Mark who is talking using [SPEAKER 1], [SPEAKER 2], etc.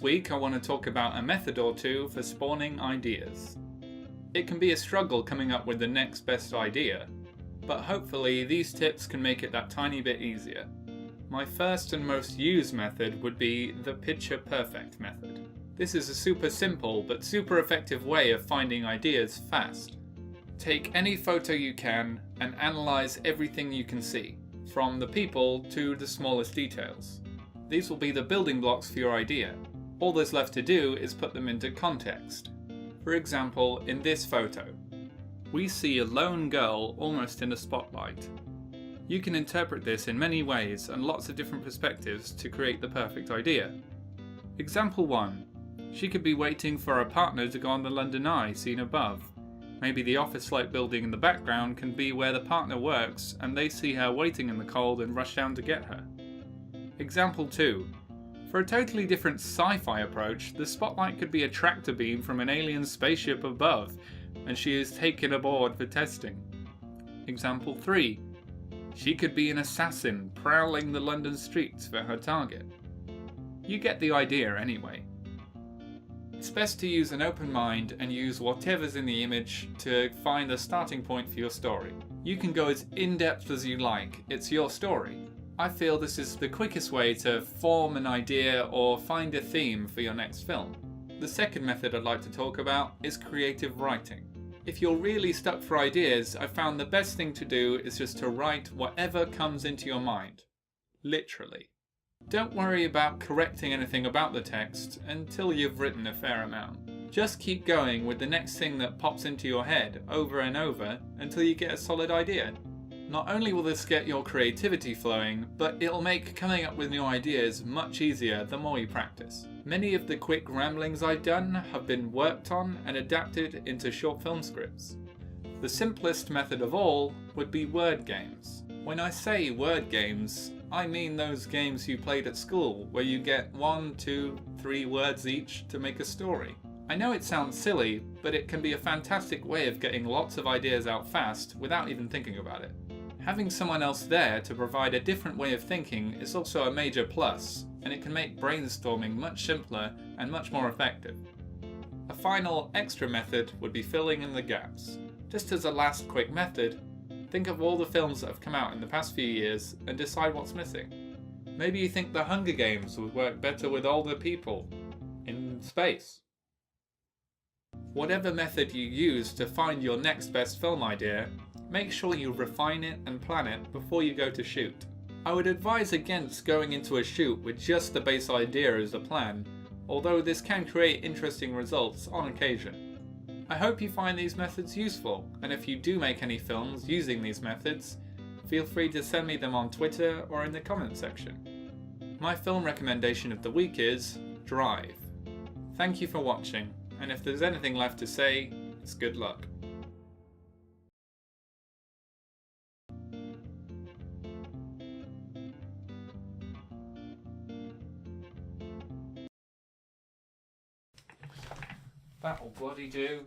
[SPEAKER 1] week I want to talk about a method or two for spawning ideas. It can be a struggle coming up with the next best idea, but hopefully these tips can make it that tiny bit easier. My first and most used method would be the picture perfect method. This is a super simple but super effective way of finding ideas fast. Take any photo you can and analyze everything you can see, from the people to the smallest details. These will be the building blocks for your idea. All there's left to do is put them into context. For example, in this photo, we see a lone girl almost in the spotlight. You can interpret this in many ways and lots of different perspectives to create the perfect idea. Example 1. She could be waiting for her partner to go on the London Eye seen above. Maybe the office-like building in the background can be where the partner works and they see her waiting in the cold and rush down to get her. Example 2. For a totally different sci-fi approach, the spotlight could be a tractor beam from an alien spaceship above, and she is taken aboard for testing. Example 3. She could be an assassin prowling the London streets for her target. You get the idea anyway. It's best to use an open mind and use whatever's in the image to find a starting point for your story. You can go as in-depth as you like, it's your story. I feel this is the quickest way to form an idea or find a theme for your next film. The second method I'd like to talk about is creative writing. If you're really stuck for ideas, I found the best thing to do is just to write whatever comes into your mind. Literally. Don't worry about correcting anything about the text until you've written a fair amount. Just keep going with the next thing that pops into your head over and over until you get a solid idea. Not only will this get your creativity flowing, but it'll make coming up with new ideas much easier the more you practice. Many of the quick ramblings I've done have been worked on and adapted into short film scripts. The simplest method of all would be word games. When I say word games, I mean those games you played at school where you get 1, 2, 3 words each to make a story. I know it sounds silly, but it can be a fantastic way of getting lots of ideas out fast without even thinking about it. Having someone else there to provide a different way of thinking is also a major plus, and it can make brainstorming much simpler and much more effective. A final extra method would be filling in the gaps. Just as a last quick method, think of all the films that have come out in the past few years and decide what's missing. Maybe you think The Hunger Games would work better with older people in space. Whatever method you use to find your next best film idea, make sure you refine it and plan it before you go to shoot. I would advise against going into a shoot with just the base idea as a plan, although this can create interesting results on occasion. I hope you find these methods useful, and if you do make any films using these methods, feel free to send me them on Twitter or in the comment section. My film recommendation of the week is Drive. Thank you for watching, and if there's anything left to say, it's good luck. That'll bloody do.